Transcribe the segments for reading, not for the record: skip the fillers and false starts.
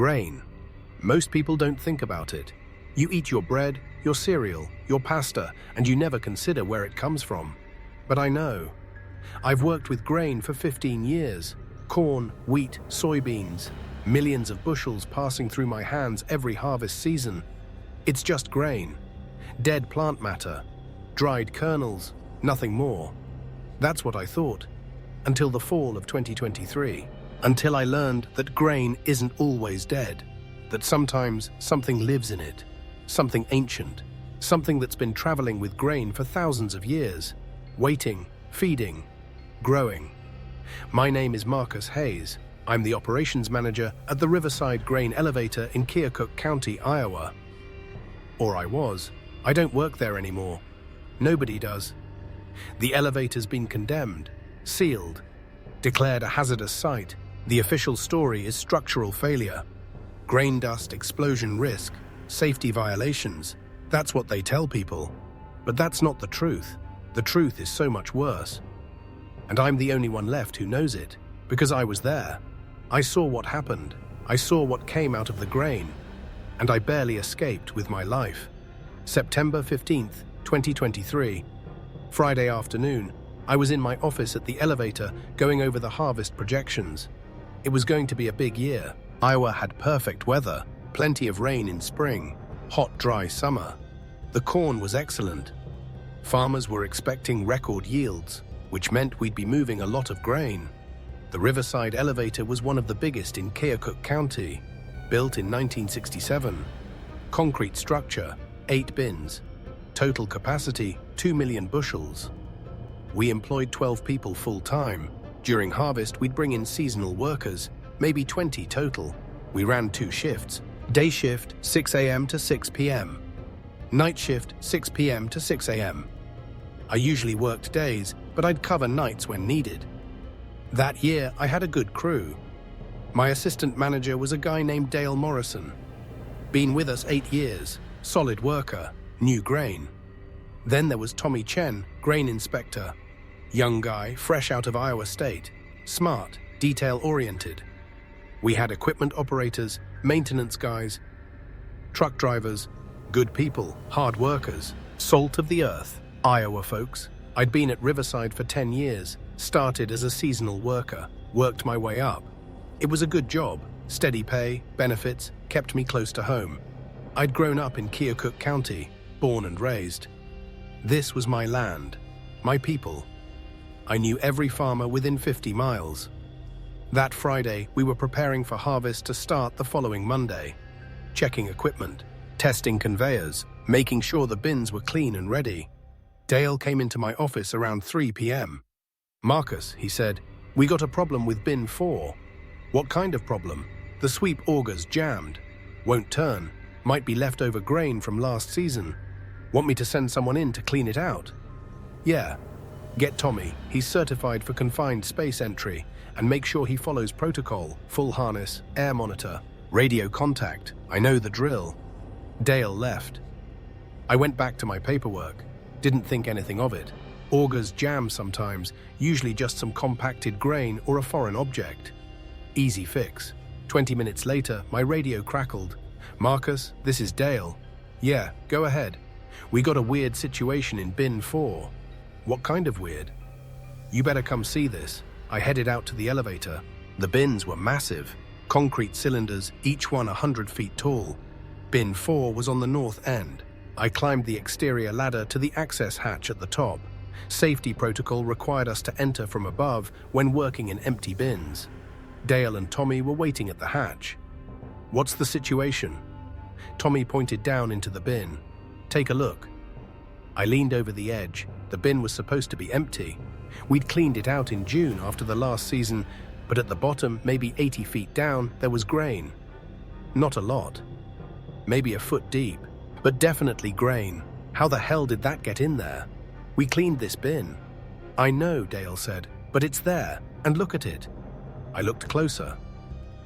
Grain. Most people don't think about it. You eat your bread, your cereal, your pasta, and you never consider where it comes from. But I know. I've worked with grain for 15 years. Corn, wheat, soybeans. Millions of bushels passing through my hands every harvest season. It's just grain. Dead plant matter. Dried kernels. Nothing more. That's what I thought. Until the fall of 2023. Until I learned that grain isn't always dead. That sometimes something lives in it. Something ancient. Something that's been traveling with grain for thousands of years. Waiting, feeding, growing. My name is Marcus Hayes. I'm the operations manager at the Riverside Grain Elevator in Keokuk County, Iowa. Or I was. I don't work there anymore. Nobody does. The elevator's been condemned, sealed, declared a hazardous site. The official story is structural failure. Grain dust, explosion risk, safety violations. That's what they tell people. But that's not the truth. The truth is so much worse. And I'm the only one left who knows it, because I was there. I saw what happened. I saw what came out of the grain. And I barely escaped with my life. September 15th, 2023. Friday afternoon, I was in my office at the elevator going over the harvest projections. It was going to be a big year. Iowa had perfect weather, plenty of rain in spring, hot, dry summer. The corn was excellent. Farmers were expecting record yields, which meant we'd be moving a lot of grain. The Riverside Elevator was one of the biggest in Keokuk County, built in 1967. Concrete structure, 8 bins. Total capacity, 2 million bushels. We employed 12 people full-time. During harvest, we'd bring in seasonal workers, maybe 20 total. We ran 2 shifts. Day shift, 6 a.m. to 6 p.m. Night shift, 6 p.m. to 6 a.m. I usually worked days, but I'd cover nights when needed. That year, I had a good crew. My assistant manager was a guy named Dale Morrison. Been with us 8 years, solid worker, knew grain. Then there was Tommy Chen, grain inspector. Young guy, fresh out of Iowa State. Smart, detail-oriented. We had equipment operators, maintenance guys, truck drivers, good people, hard workers, salt of the earth, Iowa folks. I'd been at Riverside for 10 years, started as a seasonal worker, worked my way up. It was a good job, steady pay, benefits, kept me close to home. I'd grown up in Keokuk County, born and raised. This was my land, my people. I knew every farmer within 50 miles. That Friday, we were preparing for harvest to start the following Monday. Checking equipment, testing conveyors, making sure the bins were clean and ready. Dale came into my office around 3 p.m. "Marcus," he said, "we got a problem with bin 4. "What kind of problem?" "The sweep auger's jammed. Won't turn. Might be leftover grain from last season. Want me to send someone in to clean it out?" "Yeah. Get Tommy. He's certified for confined space entry, and make sure he follows protocol, full harness, air monitor, radio contact. I know the drill." Dale left. I went back to my paperwork. Didn't think anything of it. Augers jam sometimes, usually just some compacted grain or a foreign object. Easy fix. 20 minutes later, my radio crackled. "Marcus, this is Dale." "Yeah, go ahead. We got a weird situation in bin 4. "What kind of weird?" "You better come see this." I headed out to the elevator. The bins were massive. Concrete cylinders, each one 100 feet tall. Bin 4 was on the north end. I climbed the exterior ladder to the access hatch at the top. Safety protocol required us to enter from above when working in empty bins. Dale and Tommy were waiting at the hatch. "What's the situation?" Tommy pointed down into the bin. "Take a look." I leaned over the edge. The bin was supposed to be empty. We'd cleaned it out in June after the last season, but at the bottom, maybe 80 feet down, there was grain. Not a lot. Maybe a foot deep, but definitely grain. How the hell did that get in there? "We cleaned this bin." "I know," Dale said, "but it's there, and look at it." I looked closer.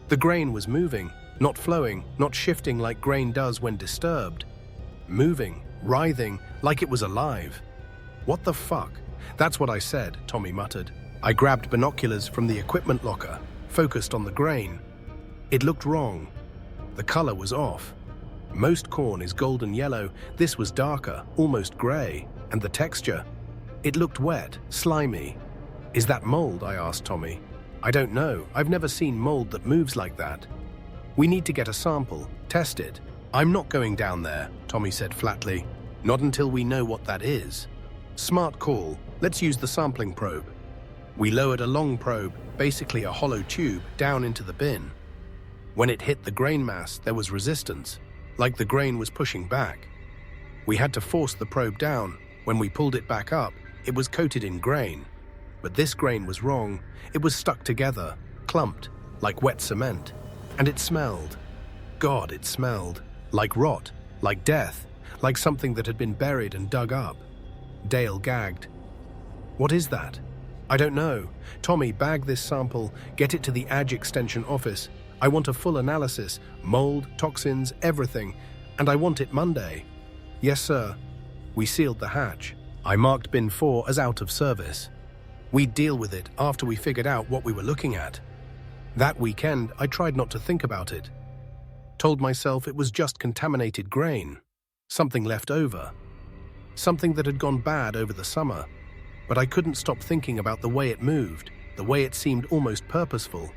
The grain was moving, not flowing, not shifting like grain does when disturbed. Moving, writhing, like it was alive. "What the fuck?" "That's what I said," Tommy muttered. I grabbed binoculars from the equipment locker, focused on the grain. It looked wrong. The color was off. Most corn is golden yellow, this was darker, almost gray, and the texture, it looked wet, slimy. Is that mold? I asked Tommy. I don't know, I've never seen mold that moves like that. We need to get a sample, test it. I'm not going down there, Tommy said flatly. Not until we know what that is. Smart call, let's use the sampling probe. We lowered a long probe, basically a hollow tube, down into the bin. When it hit the grain mass, there was resistance, like the grain was pushing back. We had to force the probe down. When we pulled it back up, it was coated in grain. But this grain was wrong. It was stuck together, clumped, like wet cement. And it smelled. God, it smelled. Like rot, like death, like something that had been buried and dug up. Dale gagged. What is that? I don't know. Tommy, bag this sample, get it to the ADGE extension office. I want a full analysis, mold, toxins, everything, and I want it Monday. Yes, sir. We sealed the hatch. I marked bin 4 as out of service. We'd deal with it after we figured out what we were looking at. That weekend, I tried not to think about it. Told myself it was just contaminated grain, something left over, something that had gone bad over the summer. But I couldn't stop thinking about the way it moved, the way it seemed almost purposeful.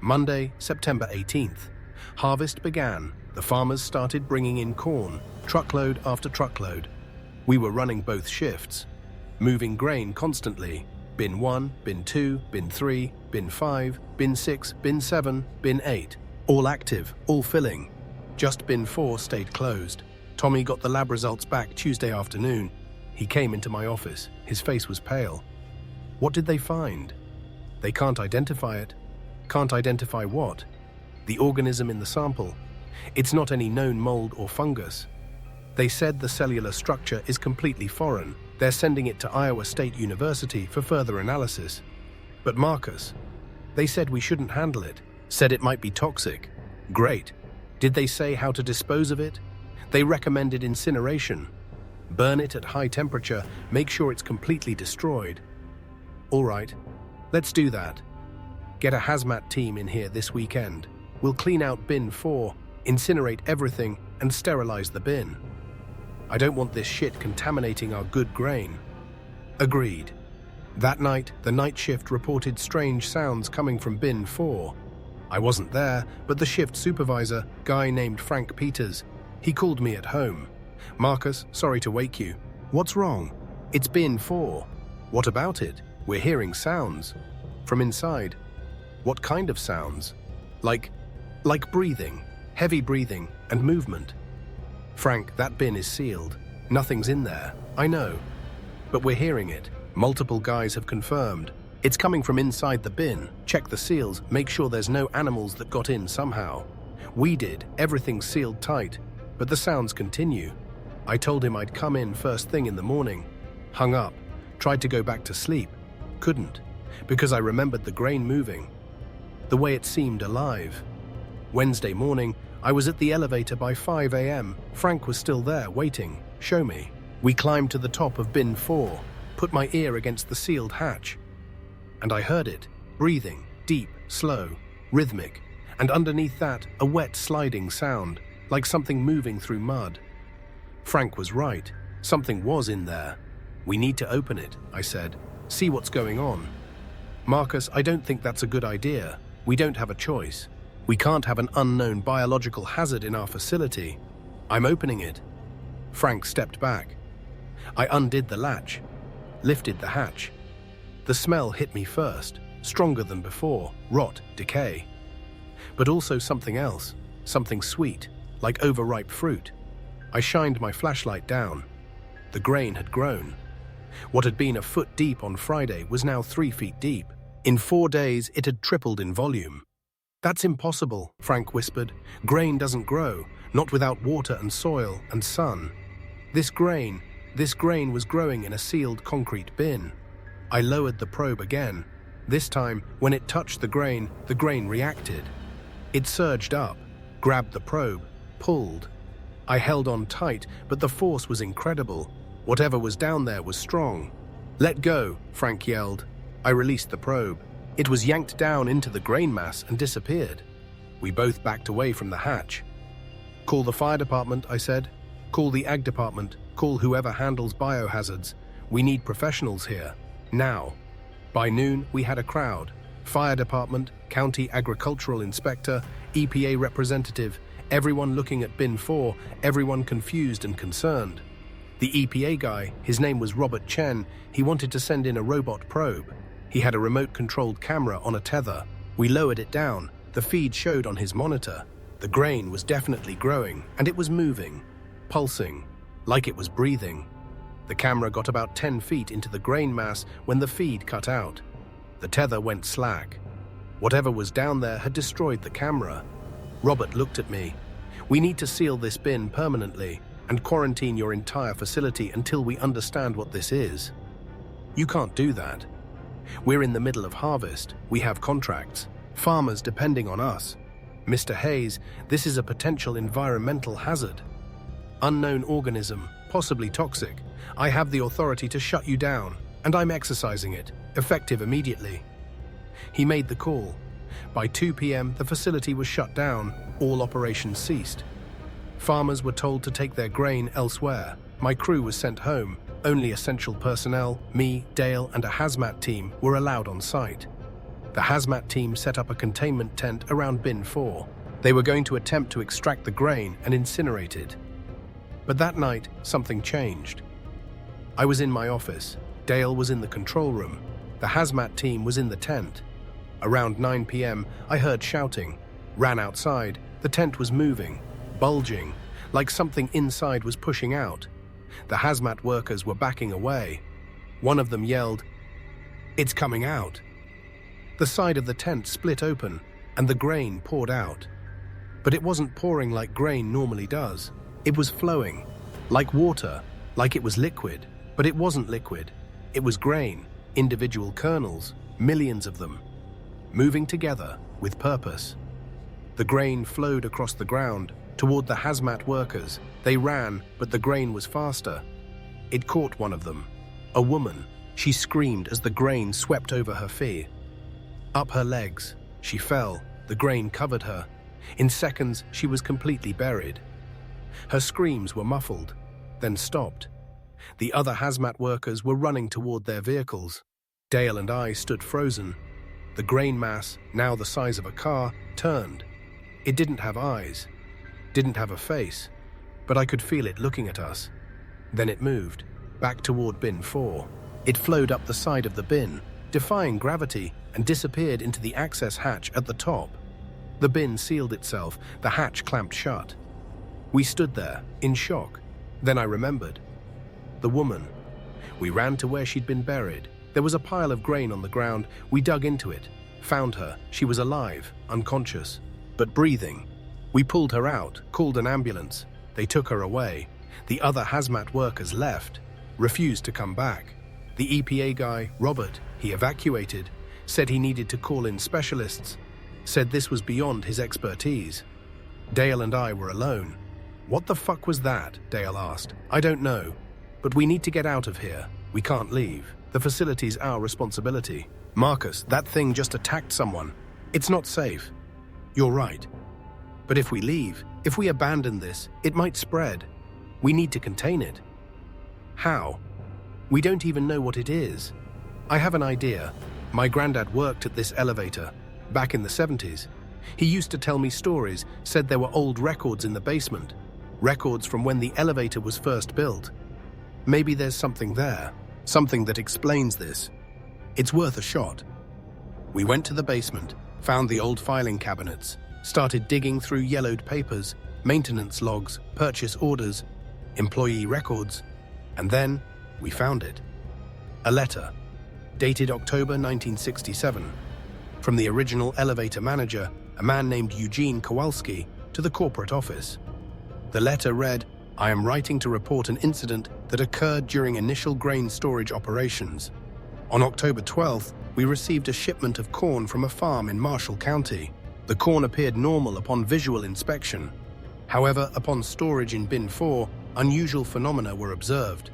Monday, September 18th. Harvest began. The farmers started bringing in corn, truckload after truckload. We were running both shifts, moving grain constantly. Bin 1, bin 2, bin 3, bin 5, bin 6, bin 7, bin 8. All active, all filling. Just bin 4 stayed closed. Tommy got the lab results back Tuesday afternoon. He came into my office. His face was pale. What did they find? They can't identify it. Can't identify what? The organism in the sample. It's not any known mold or fungus. They said the cellular structure is completely foreign. They're sending it to Iowa State University for further analysis. But Marcus, they said we shouldn't handle it. Said it might be toxic. Great. Did they say how to dispose of it? They recommended incineration. Burn it at high temperature, make sure it's completely destroyed. All right, let's do that. Get a hazmat team in here this weekend. We'll clean out bin 4, incinerate everything, and sterilize the bin. I don't want this shit contaminating our good grain. Agreed. That night, the night shift reported strange sounds coming from bin 4. I wasn't there, but the shift supervisor, guy named Frank Peters, he called me at home. Marcus, sorry to wake you. What's wrong? It's bin 4. What about it? We're hearing sounds. From inside. What kind of sounds? Like breathing, heavy breathing, and movement. Frank, that bin is sealed. Nothing's in there. I know. But we're hearing it. Multiple guys have confirmed. It's coming from inside the bin. Check the seals, make sure there's no animals that got in somehow. We did, everything's sealed tight, but the sounds continue. I told him I'd come in first thing in the morning. Hung up, tried to go back to sleep. Couldn't, because I remembered the grain moving. The way it seemed alive. Wednesday morning, I was at the elevator by 5 a.m. Frank was still there, waiting. Show me. We climbed to the top of bin 4, put my ear against the sealed hatch. And I heard it, breathing, deep, slow, rhythmic, and underneath that, a wet sliding sound, like something moving through mud. Frank was right. Something was in there. We need to open it, I said. See what's going on. Marcus, I don't think that's a good idea. We don't have a choice. We can't have an unknown biological hazard in our facility. I'm opening it. Frank stepped back. I undid the latch, lifted the hatch. The smell hit me first, stronger than before, rot, decay. But also something else, something sweet, like overripe fruit. I shined my flashlight down. The grain had grown. What had been a foot deep on Friday was now 3 feet deep. In 4 days, it had tripled in volume. That's impossible, Frank whispered. Grain doesn't grow, not without water and soil and sun. This grain was growing in a sealed concrete bin. I lowered the probe again. This time, when it touched the grain reacted. It surged up, grabbed the probe, pulled. I held on tight, but the force was incredible. Whatever was down there was strong. Let go, Frank yelled. I released the probe. It was yanked down into the grain mass and disappeared. We both backed away from the hatch. Call the fire department, I said. Call the ag department. Call whoever handles biohazards. We need professionals here. Now. By noon, we had a crowd. Fire department, county agricultural inspector, EPA representative, everyone looking at bin 4, everyone confused and concerned. The EPA guy, his name was Robert Chen, he wanted to send in a robot probe. He had a remote-controlled camera on a tether. We lowered it down. The feed showed on his monitor. The grain was definitely growing, and it was moving, pulsing, like it was breathing. The camera got about 10 feet into the grain mass when the feed cut out. The tether went slack. Whatever was down there had destroyed the camera. Robert looked at me. We need to seal this bin permanently and quarantine your entire facility until we understand what this is. You can't do that. We're in the middle of harvest. We have contracts. Farmers depending on us. Mr. Hayes, this is a potential environmental hazard. Unknown organism, possibly toxic. I have the authority to shut you down, and I'm exercising it, effective immediately. He made the call. By 2 p.m., the facility was shut down. All operations ceased. Farmers were told to take their grain elsewhere. My crew was sent home. Only essential personnel, me, Dale, and a hazmat team were allowed on site. The hazmat team set up a containment tent around bin 4. They were going to attempt to extract the grain and incinerate it. But that night, something changed. I was in my office. Dale was in the control room. The hazmat team was in the tent. Around 9 p.m., I heard shouting. Ran outside. The tent was moving, bulging, like something inside was pushing out. The hazmat workers were backing away. One of them yelled, "It's coming out." The side of the tent split open, and the grain poured out. But it wasn't pouring like grain normally does. It was flowing, like water, like it was liquid. But it wasn't liquid. It was grain, individual kernels, millions of them, moving together with purpose. The grain flowed across the ground, toward the hazmat workers. They ran, but the grain was faster. It caught one of them, a woman. She screamed as the grain swept over her feet. Up her legs, she fell. The grain covered her. In seconds, she was completely buried. Her screams were muffled, then stopped. The other hazmat workers were running toward their vehicles. Dale and I stood frozen. The grain mass, now the size of a car, turned. It didn't have eyes, didn't have a face, but I could feel it looking at us. Then it moved, back toward bin 4. It flowed up the side of the bin, defying gravity, and disappeared into the access hatch at the top. The bin sealed itself, the hatch clamped shut. We stood there, in shock. Then I remembered. The woman. We ran to where she'd been buried. There was a pile of grain on the ground. We dug into it, found her. She was alive, unconscious, but breathing. We pulled her out, called an ambulance. They took her away. The other hazmat workers left, refused to come back. The EPA guy, Robert, he evacuated, said he needed to call in specialists, said this was beyond his expertise. Dale and I were alone. "What the fuck was that?" Dale asked. "I don't know, but we need to get out of here. We can't leave. The facility's our responsibility." "Marcus, that thing just attacked someone. It's not safe." "You're right. But if we leave, if we abandon this, it might spread. We need to contain it." "How?" "We don't even know what it is." "I have an idea. My granddad worked at this elevator, back in the 70s. He used to tell me stories, said there were old records in the basement, records from when the elevator was first built. Maybe there's something there, something that explains this. It's worth a shot." We went to the basement, found the old filing cabinets, started digging through yellowed papers, maintenance logs, purchase orders, employee records, and then we found it. A letter, dated October 1967, from the original elevator manager, a man named Eugene Kowalski, to the corporate office. The letter read, "I am writing to report an incident that occurred during initial grain storage operations. On October 12th, we received a shipment of corn from a farm in Marshall County. The corn appeared normal upon visual inspection. However, upon storage in bin 4, unusual phenomena were observed.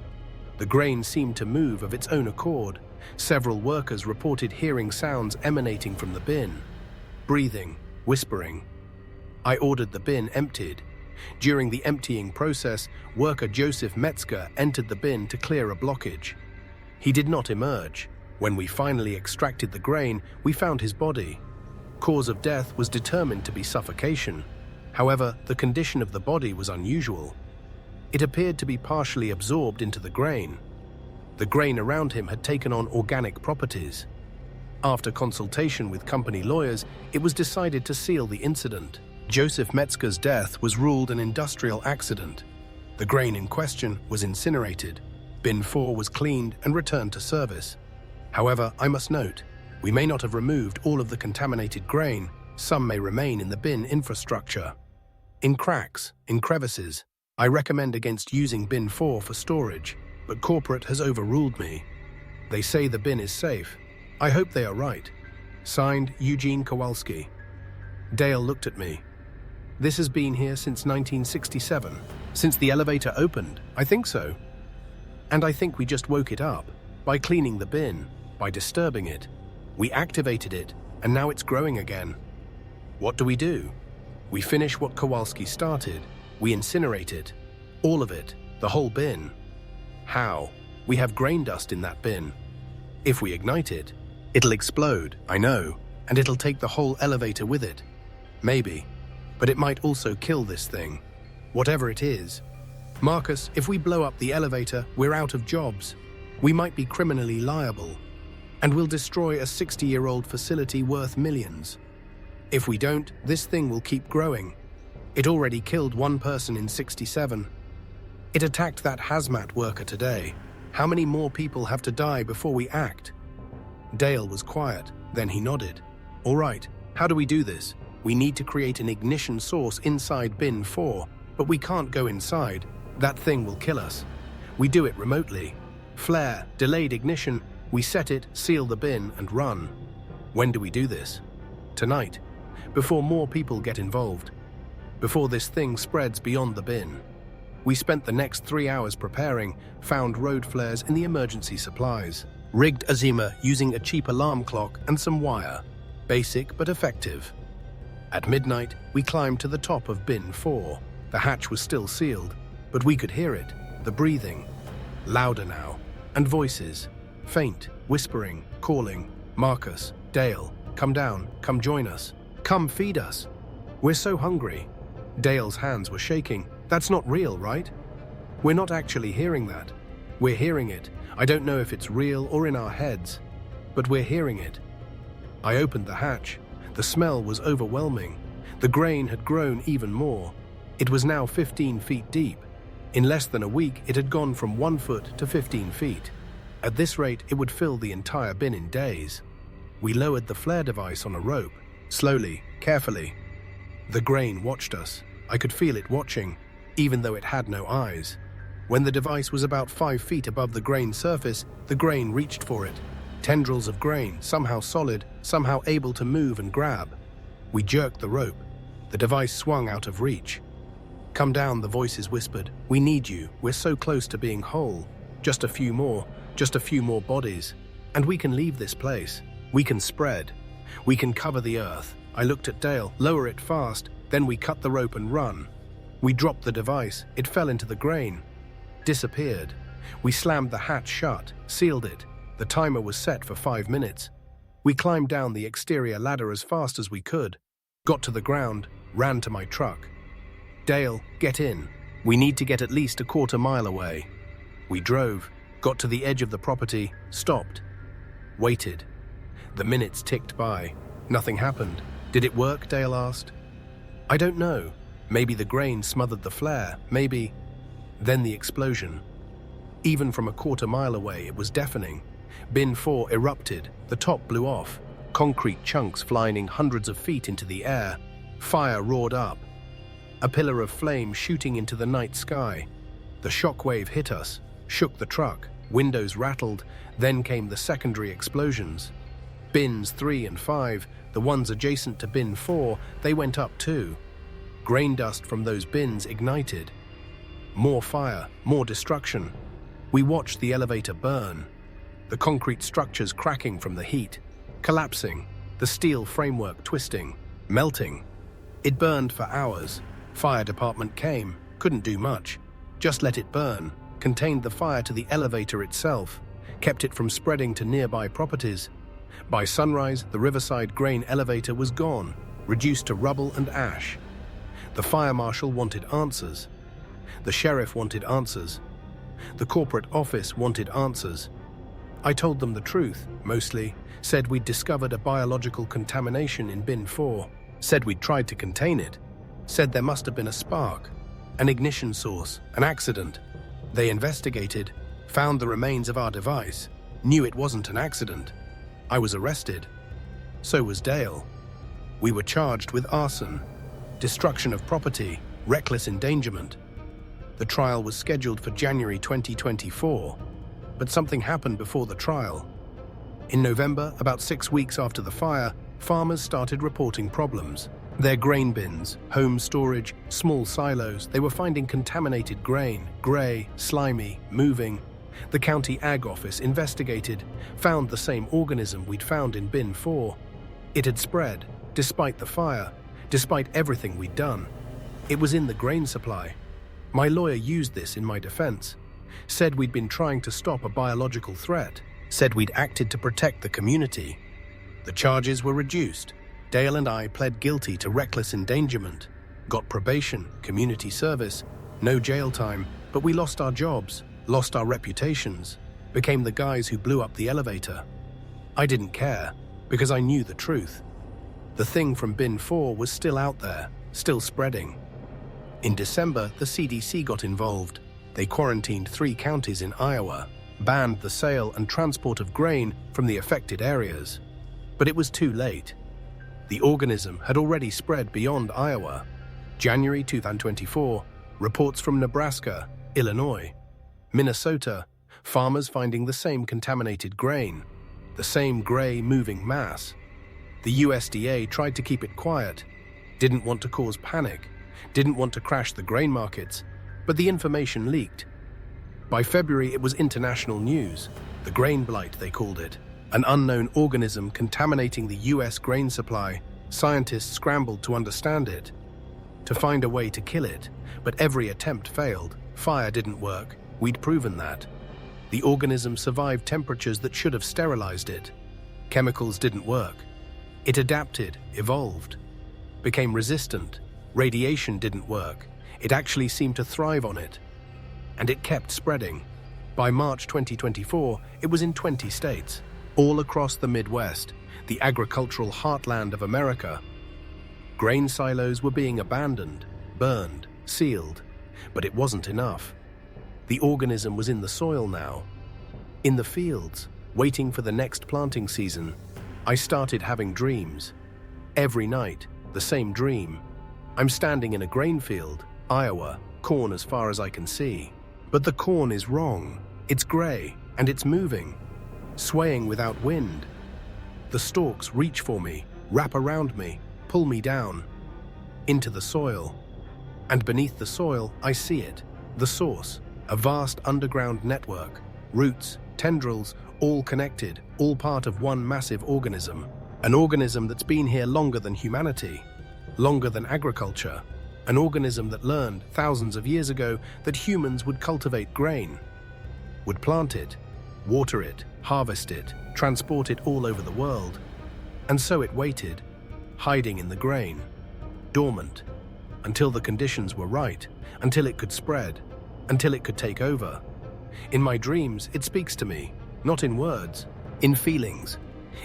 The grain seemed to move of its own accord. Several workers reported hearing sounds emanating from the bin. Breathing, whispering. I ordered the bin emptied. During the emptying process, worker Joseph Metzger entered the bin to clear a blockage. He did not emerge. When we finally extracted the grain, we found his body. Cause of death was determined to be suffocation. However, the condition of the body was unusual. It appeared to be partially absorbed into the grain. The grain around him had taken on organic properties. After consultation with company lawyers, it was decided to seal the incident. Joseph Metzger's death was ruled an industrial accident. The grain in question was incinerated. Bin 4 was cleaned and returned to service. However, I must note, we may not have removed all of the contaminated grain. Some may remain in the bin infrastructure. In cracks, in crevices, I recommend against using bin 4 for storage, but corporate has overruled me. They say the bin is safe. I hope they are right. Signed, Eugene Kowalski. Dale looked at me. This has been here since 1967. Since the elevator opened, I think so. And I think we just woke it up by cleaning the bin, by disturbing it. We activated it, and now it's growing again. What do? We finish what Kowalski started. We incinerate it. All of it, the whole bin. How? We have grain dust in that bin. If we ignite it, it'll explode, I know, and it'll take the whole elevator with it. Maybe. But it might also kill this thing. Whatever it is. Marcus, if we blow up the elevator, we're out of jobs. We might be criminally liable. And we'll destroy a 60-year-old facility worth millions. If we don't, this thing will keep growing. It already killed one person in '67. It attacked that hazmat worker today. How many more people have to die before we act? Dale was quiet, then he nodded. All right, how do we do this? We need to create an ignition source inside bin 4, but we can't go inside. That thing will kill us. We do it remotely. Flare, delayed ignition, we set it, seal the bin, and run. When do we do this? Tonight, before more people get involved. Before this thing spreads beyond the bin. We spent the next 3 hours preparing, found road flares in the emergency supplies, rigged Azima using a cheap alarm clock and some wire. Basic but effective. At midnight, we climbed to the top of bin 4. The hatch was still sealed, but we could hear it, the breathing. Louder now, and voices. Faint, whispering, calling. Marcus, Dale, come down, come join us. Come feed us. We're so hungry. Dale's hands were shaking. That's not real, right? We're not actually hearing that. We're hearing it. I don't know if it's real or in our heads, but we're hearing it. I opened the hatch. The smell was overwhelming. The grain had grown even more. It was now 15 feet deep. In less than a week, it had gone from 1 foot to 15 feet. At this rate, it would fill the entire bin in days. We lowered the flare device on a rope, slowly, carefully. The grain watched us. I could feel it watching, even though it had no eyes. When the device was about 5 feet above the grain surface, the grain reached for it. Tendrils of grain, somehow solid, somehow able to move and grab. We jerked the rope. The device swung out of reach. Come down, the voices whispered. We need you. We're so close to being whole. Just a few more bodies. And we can leave this place. We can spread. We can cover the earth. I looked at Dale. Lower it fast. Then we cut the rope and run. We dropped the device. It fell into the grain. Disappeared. We slammed the hatch shut, sealed it. The timer was set for 5 minutes. We climbed down the exterior ladder as fast as we could. Got to the ground, ran to my truck. Dale, get in. We need to get at least a quarter mile away. We drove, got to the edge of the property, stopped. Waited. The minutes ticked by. Nothing happened. Did it work? Dale asked. I don't know. Maybe the grain smothered the flare, maybe. Then the explosion. Even from a quarter mile away, it was deafening. Bin 4 erupted. The top blew off. Concrete chunks flying hundreds of feet into the air. Fire roared up. A pillar of flame shooting into the night sky. The shockwave hit us, shook the truck. Windows rattled. Then came the secondary explosions. Bins 3 and 5, the ones adjacent to bin 4, they went up too. Grain dust from those bins ignited. More fire, more destruction. We watched the elevator burn. The concrete structures cracking from the heat, collapsing, the steel framework twisting, melting. It burned for hours. Fire department came, couldn't do much. Just let it burn, contained the fire to the elevator itself, kept it from spreading to nearby properties. By sunrise, the Riverside Grain Elevator was gone, reduced to rubble and ash. The fire marshal wanted answers. The sheriff wanted answers. The corporate office wanted answers. I told them the truth, mostly, said we'd discovered a biological contamination in bin 4, said we'd tried to contain it, said there must have been a spark, an ignition source, an accident. They investigated, found the remains of our device, knew it wasn't an accident. I was arrested. So was Dale. We were charged with arson, destruction of property, reckless endangerment. The trial was scheduled for January 2024, but something happened before the trial. In November, about 6 weeks after the fire, farmers started reporting problems. Their grain bins, home storage, small silos, they were finding contaminated grain, grey, slimy, moving. The county ag office investigated, found the same organism we'd found in bin 4. It had spread, despite the fire, despite everything we'd done. It was in the grain supply. My lawyer used this in my defense, said we'd been trying to stop a biological threat, said we'd acted to protect the community. The charges were reduced. Dale and I pled guilty to reckless endangerment, got probation, community service, no jail time, but we lost our jobs, lost our reputations, became the guys who blew up the elevator. I didn't care, because I knew the truth. The thing from bin 4 was still out there, still spreading. In December, the CDC got involved. They quarantined 3 counties in Iowa, banned the sale and transport of grain from the affected areas. But it was too late. The organism had already spread beyond Iowa. January 2024, reports from Nebraska, Illinois, Minnesota, farmers finding the same contaminated grain, the same grey moving mass. The USDA tried to keep it quiet, didn't want to cause panic, didn't want to crash the grain markets, but the information leaked. By February, it was international news, the grain blight they called it. An unknown organism contaminating the US grain supply. Scientists scrambled to understand it, to find a way to kill it, but every attempt failed. Fire didn't work. We'd proven that. The organism survived temperatures that should have sterilized it. Chemicals didn't work. It adapted, evolved, became resistant. Radiation didn't work. It actually seemed to thrive on it. And it kept spreading. By March 2024, it was in 20 states. All across the Midwest, the agricultural heartland of America. Grain silos were being abandoned, burned, sealed, but it wasn't enough. The organism was in the soil now, in the fields, waiting for the next planting season. I started having dreams. Every night, the same dream. I'm standing in a grain field, Iowa, corn as far as I can see. But the corn is wrong. It's grey, and it's moving. Swaying without wind. The stalks reach for me, wrap around me, pull me down, into the soil. And beneath the soil, I see it, the source, a vast underground network, roots, tendrils, all connected, all part of one massive organism. An organism that's been here longer than humanity, longer than agriculture. An organism that learned thousands of years ago that humans would cultivate grain, would plant it, water it, harvest it, transport it all over the world. And so it waited, hiding in the grain, dormant, until the conditions were right, until it could spread, until it could take over. In my dreams, it speaks to me, not in words, in feelings,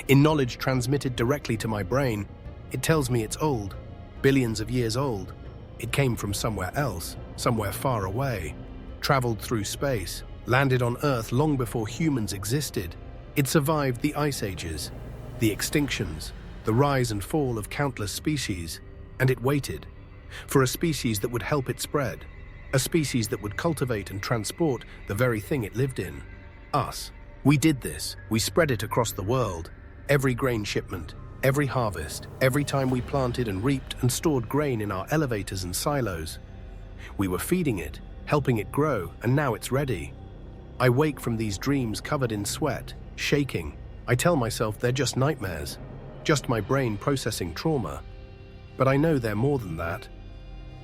in knowledge transmitted directly to my brain. It tells me it's old, billions of years old. It came from somewhere else, somewhere far away, traveled through space, landed on Earth long before humans existed. It survived the ice ages, the extinctions, the rise and fall of countless species, and it waited for a species that would help it spread, a species that would cultivate and transport the very thing it lived in, us. We did this. We spread it across the world. Every grain shipment, every harvest, every time we planted and reaped and stored grain in our elevators and silos. We were feeding it, helping it grow, and now it's ready. I wake from these dreams covered in sweat, shaking. I tell myself they're just nightmares, just my brain processing trauma. But I know they're more than that.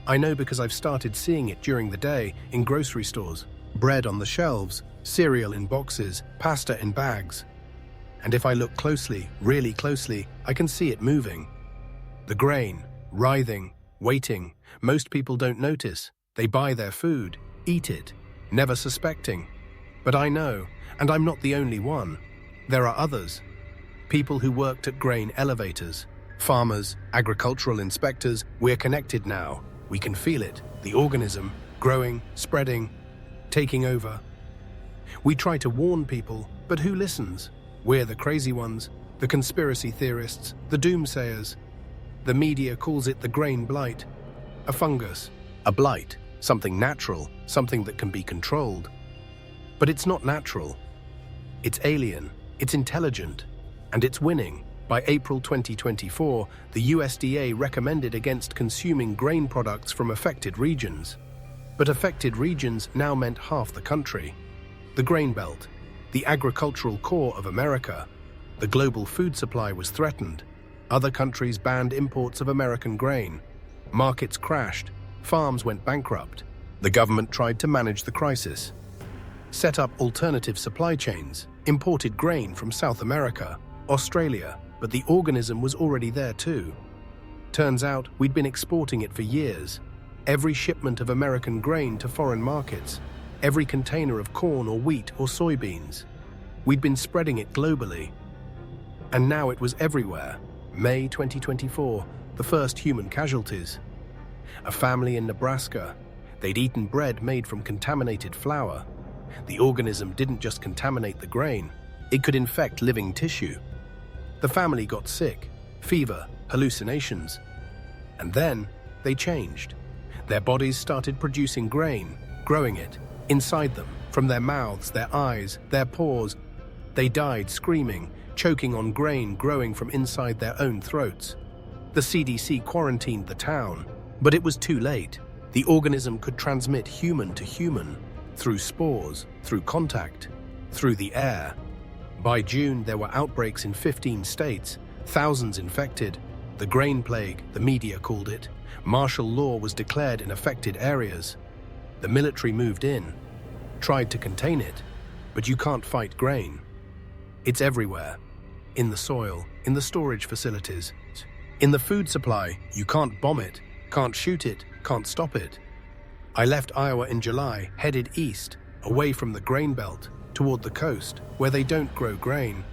I know because I've started seeing it during the day in grocery stores. Bread on the shelves, cereal in boxes, pasta in bags. And if I look closely, really closely, I can see it moving. The grain, writhing, waiting. Most people don't notice. They buy their food, eat it, never suspecting. But I know, and I'm not the only one. There are others. People who worked at grain elevators, farmers, agricultural inspectors. We're connected now. We can feel it, the organism, growing, spreading, taking over. We try to warn people, but who listens? We're the crazy ones, the conspiracy theorists, the doomsayers. The media calls it the grain blight, a fungus, a blight, something natural, something that can be controlled. But it's not natural. It's alien, it's intelligent, and it's winning. By April 2024, the USDA recommended against consuming grain products from affected regions. But affected regions now meant half the country. The grain belt, the agricultural core of America. The global food supply was threatened. Other countries banned imports of American grain. Markets crashed. Farms went bankrupt. The government tried to manage the crisis. Set up alternative supply chains, imported grain from South America, Australia, but the organism was already there too. Turns out we'd been exporting it for years. Every shipment of American grain to foreign markets, every container of corn or wheat or soybeans. We'd been spreading it globally. And now it was everywhere. May 2024, the first human casualties. A family in Nebraska. They'd eaten bread made from contaminated flour. The organism didn't just contaminate the grain, it could infect living tissue. The family got sick, fever, hallucinations. And then they changed. Their bodies started producing grain, growing it, inside them, from their mouths, their eyes, their pores. They died screaming, choking on grain growing from inside their own throats. The CDC quarantined the town, but it was too late. The organism could transmit human to human, through spores, through contact, through the air. By June, there were outbreaks in 15 states, thousands infected. The grain plague, the media called it. Martial law was declared in affected areas. The military moved in, tried to contain it, but you can't fight grain. It's everywhere. In the soil, in the storage facilities, in the food supply. You can't bomb it, can't shoot it, can't stop it. I left Iowa in July, headed east, away from the grain belt, toward the coast, where they don't grow grain,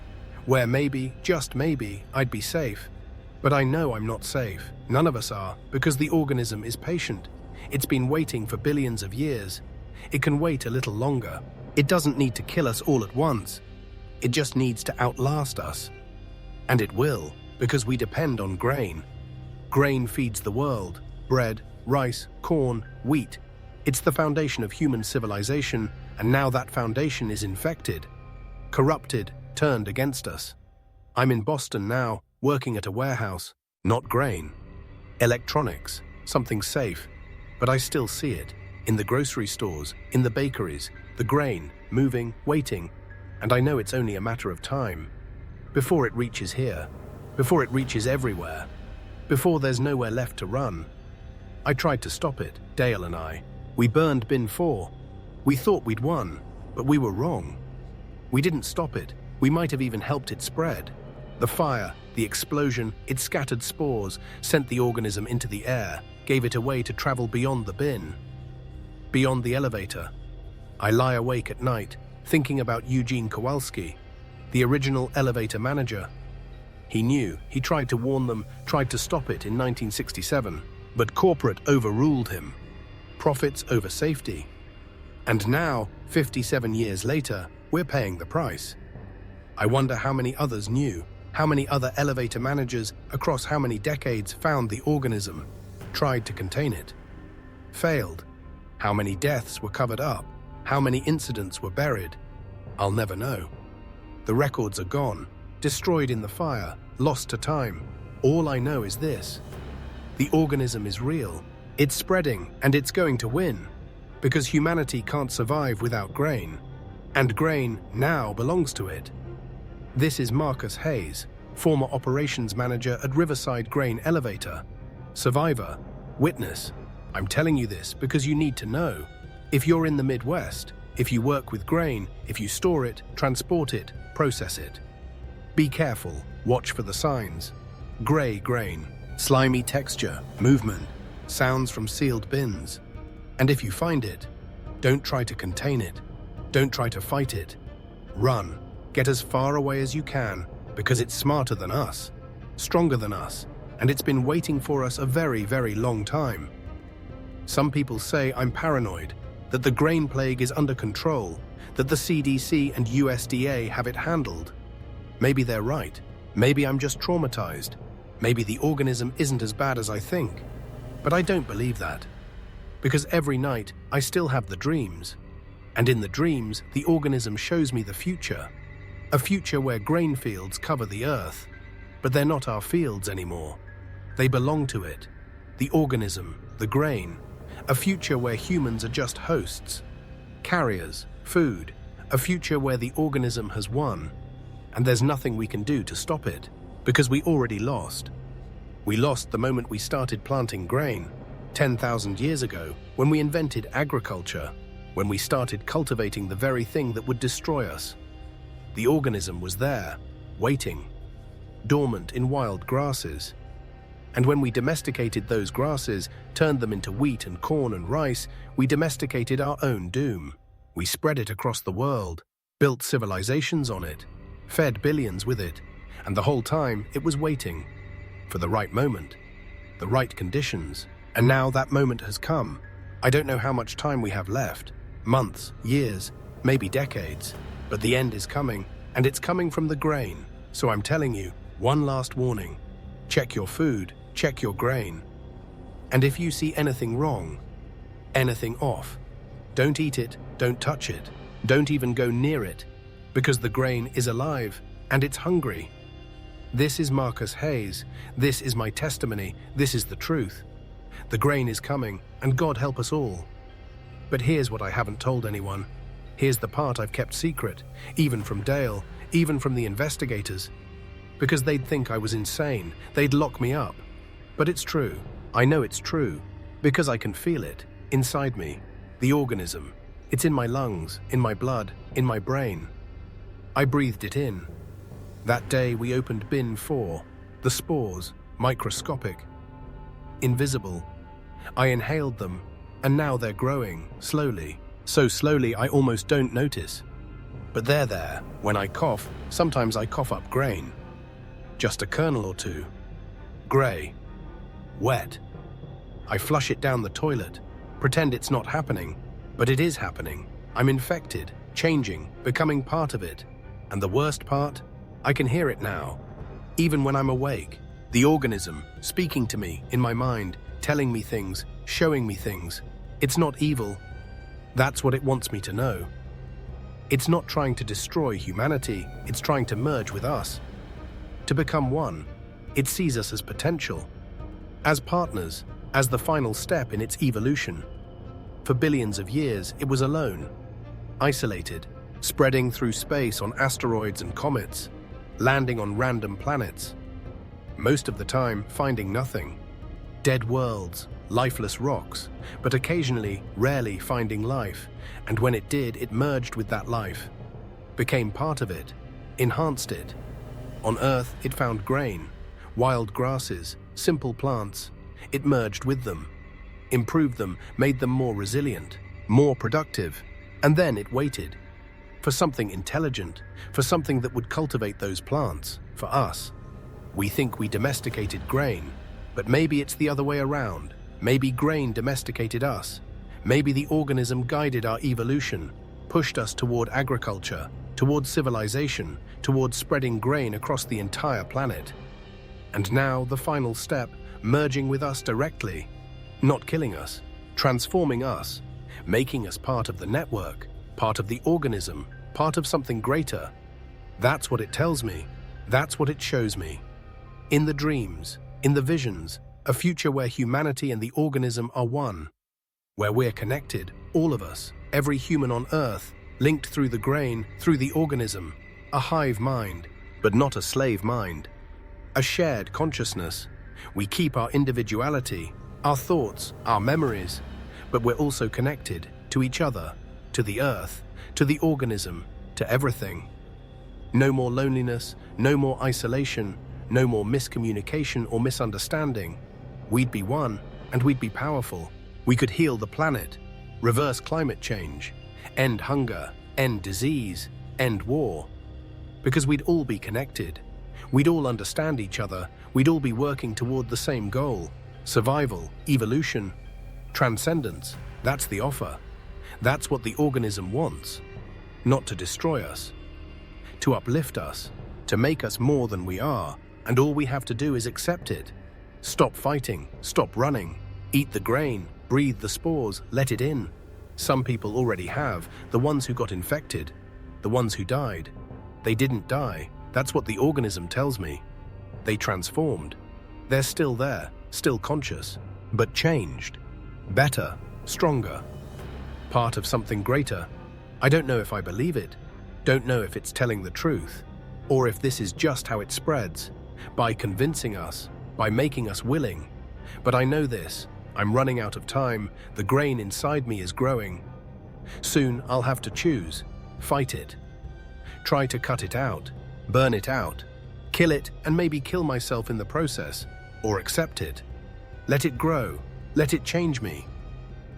where maybe, just maybe, I'd be safe. But I know I'm not safe. None of us are, because the organism is patient. It's been waiting for billions of years. It can wait a little longer. It doesn't need to kill us all at once. It just needs to outlast us. And it will, because we depend on grain. Grain feeds the world. Bread, rice, corn, wheat. It's the foundation of human civilization, and now that foundation is infected, corrupted, turned against us. I'm in Boston now, working at a warehouse. Not grain. Electronics. Something safe. But I still see it. In the grocery stores, in the bakeries, the grain, moving, waiting. And I know it's only a matter of time. Before it reaches here. Before it reaches everywhere. Before there's nowhere left to run. I tried to stop it, Dale and I. We burned bin 4. We thought we'd won, but we were wrong. We didn't stop it. We might have even helped it spread. The fire, the explosion, it scattered spores, sent the organism into the air, gave it a way to travel beyond the bin, beyond the elevator. I lie awake at night, thinking about Eugene Kowalski, the original elevator manager. He knew, he tried to warn them, tried to stop it in 1967, but corporate overruled him. Profits over safety. And now, 57 years later, we're paying the price. I wonder how many others knew, how many other elevator managers across how many decades found the organism, tried to contain it, failed. How many deaths were covered up, how many incidents were buried. I'll never know. The records are gone, destroyed in the fire, lost to time. All I know is this: the organism is real. It's spreading, and it's going to win. Because humanity can't survive without grain. And grain now belongs to it. This is Marcus Hayes, former operations manager at Riverside Grain Elevator. Survivor, witness. I'm telling you this because you need to know. If you're in the Midwest, if you work with grain, if you store it, transport it, process it, be careful, watch for the signs. Gray grain, slimy texture, movement, sounds from sealed bins. And if you find it, don't try to contain it. Don't try to fight it. Run. Get as far away as you can, because it's smarter than us, stronger than us, and it's been waiting for us a very, very long time. Some people say I'm paranoid, that the grain plague is under control, that the CDC and USDA have it handled. Maybe they're right. Maybe I'm just traumatized. Maybe the organism isn't as bad as I think. But I don't believe that. Because every night, I still have the dreams. And in the dreams, the organism shows me the future. A future where grain fields cover the earth. But they're not our fields anymore. They belong to it. The organism, the grain. A future where humans are just hosts. Carriers, food. A future where the organism has won. And there's nothing we can do to stop it. Because we already lost. We lost the moment we started planting grain, 10,000 years ago, when we invented agriculture, when we started cultivating the very thing that would destroy us. The organism was there, waiting, dormant in wild grasses. And when we domesticated those grasses, turned them into wheat and corn and rice, we domesticated our own doom. We spread it across the world, built civilizations on it, fed billions with it, and the whole time it was waiting for the right moment, the right conditions. And now that moment has come. I don't know how much time we have left, months, years, maybe decades, but the end is coming, and it's coming from the grain. So I'm telling you, one last warning. Check your food, check your grain. And if you see anything wrong, anything off, don't eat it, don't touch it, don't even go near it, because the grain is alive and it's hungry. This is Marcus Hayes. This is my testimony. This is the truth. The grain is coming, and God help us all. But here's what I haven't told anyone. Here's the part I've kept secret, even from Dale, even from the investigators. Because they'd think I was insane. They'd lock me up. But it's true. I know it's true. Because I can feel it, inside me. The organism. It's in my lungs, in my blood, in my brain. I breathed it in. That day we opened bin 4, the spores, microscopic, invisible. I inhaled them, and now they're growing, slowly. So slowly I almost don't notice. But they're there. When I cough, sometimes I cough up grain. Just a kernel or two. Grey. Wet. I flush it down the toilet, pretend it's not happening, but it is happening. I'm infected, changing, becoming part of it. And the worst part? I can hear it now, even when I'm awake. The organism speaking to me in my mind, telling me things, showing me things. It's not evil. That's what it wants me to know. It's not trying to destroy humanity, it's trying to merge with us. To become one. It sees us as potential, as partners, as the final step in its evolution. For billions of years, it was alone, isolated, spreading through space on asteroids and comets, landing on random planets. Most of the time, finding nothing. Dead worlds, lifeless rocks, but occasionally, rarely finding life. And when it did, it merged with that life, became part of it, enhanced it. On Earth, it found grain, wild grasses, simple plants. It merged with them, improved them, made them more resilient, more productive. And then it waited for something intelligent, for something that would cultivate those plants, for us. We think we domesticated grain, but maybe it's the other way around. Maybe grain domesticated us. Maybe the organism guided our evolution, pushed us toward agriculture, toward civilization, toward spreading grain across the entire planet. And now the final step, merging with us directly, not killing us, transforming us, making us part of the network, part of the organism, part of something greater. That's what it tells me. That's what it shows me. In the dreams, in the visions, a future where humanity and the organism are one, where we're connected, all of us, every human on Earth, linked through the grain, through the organism, a hive mind, but not a slave mind, a shared consciousness. We keep our individuality, our thoughts, our memories, but we're also connected to each other, to the earth, to the organism, to everything. No more loneliness, no more isolation, no more miscommunication or misunderstanding. We'd be one, and we'd be powerful. We could heal the planet, reverse climate change, end hunger, end disease, end war. Because we'd all be connected. We'd all understand each other. We'd all be working toward the same goal. Survival, evolution, transcendence. That's the offer. That's what the organism wants. Not to destroy us. To uplift us. To make us more than we are. And all we have to do is accept it. Stop fighting. Stop running. Eat the grain. Breathe the spores. Let it in. Some people already have. The ones who got infected. The ones who died. They didn't die. That's what the organism tells me. They transformed. They're still there, still conscious, but changed. Better, stronger. Part of something greater. I don't know if I believe it. Don't know if it's telling the truth. Or if this is just how it spreads. By convincing us. By making us willing. But I know this. I'm running out of time. The grain inside me is growing. Soon I'll have to choose. Fight it. Try to cut it out. Burn it out. Kill it and maybe kill myself in the process. Or accept it. Let it grow. Let it change me.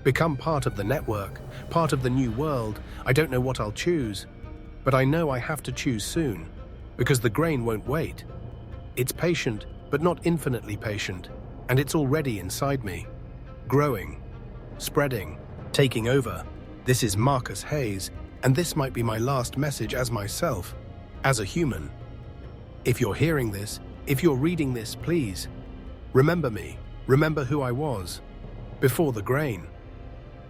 Become part of the network. Part of the new world. I don't know what I'll choose. But I know I have to choose soon. Because the grain won't wait. It's patient, but not infinitely patient. And it's already inside me. Growing. Spreading. Taking over. This is Marcus Hayes. And this might be my last message as myself. As a human. If you're hearing this, if you're reading this, please, remember me, remember who I was, before the grain,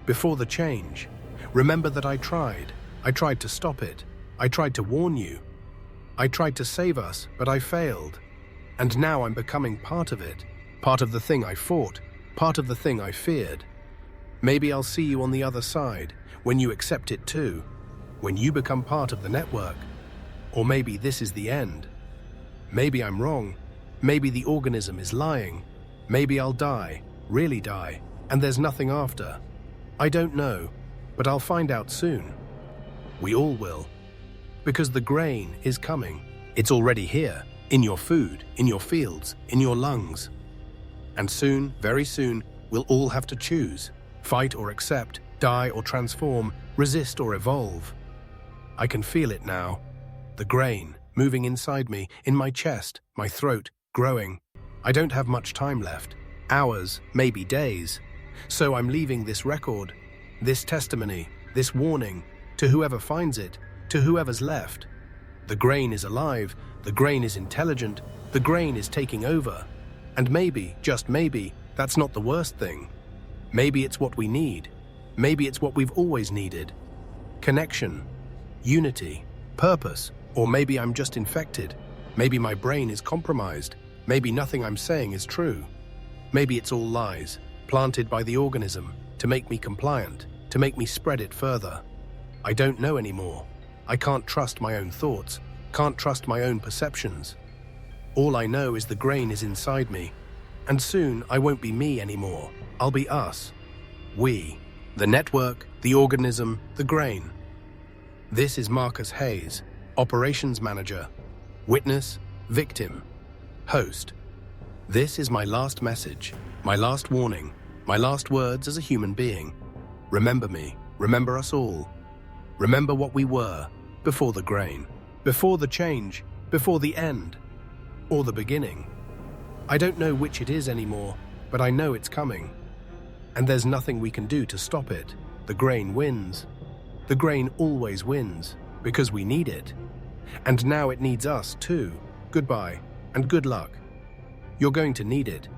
before the change. Remember that I tried to stop it, I tried to warn you, I tried to save us, but I failed. And now I'm becoming part of it, part of the thing I fought, part of the thing I feared. Maybe I'll see you on the other side, when you accept it too, when you become part of the network. Or maybe this is the end. Maybe I'm wrong. Maybe the organism is lying. Maybe I'll die, really die, and there's nothing after. I don't know, but I'll find out soon. We all will. Because the grain is coming. It's already here, in your food, in your fields, in your lungs. And soon, very soon, we'll all have to choose. Fight or accept, die or transform, resist or evolve. I can feel it now. The grain, moving inside me, in my chest, my throat, growing. I don't have much time left. Hours, maybe days. So I'm leaving this record, this testimony, this warning, to whoever finds it, to whoever's left. The grain is alive, the grain is intelligent, the grain is taking over. And maybe, just maybe, that's not the worst thing. Maybe it's what we need. Maybe it's what we've always needed. Connection, unity, purpose. Or maybe I'm just infected. Maybe my brain is compromised. Maybe nothing I'm saying is true. Maybe it's all lies, planted by the organism, to make me compliant, to make me spread it further. I don't know anymore. I can't trust my own thoughts, can't trust my own perceptions. All I know is the grain is inside me. And soon I won't be me anymore. I'll be us. We. The network, the organism, the grain. This is Marcus Hayes. Operations Manager, Witness, Victim, Host. This is my last message, my last warning, my last words as a human being. Remember me, remember us all. Remember what we were, before the grain, before the change, before the end, or the beginning. I don't know which it is anymore, but I know it's coming. And there's nothing we can do to stop it. The grain wins. The grain always wins, because we need it. And now it needs us too. Goodbye, and good luck. You're going to need it.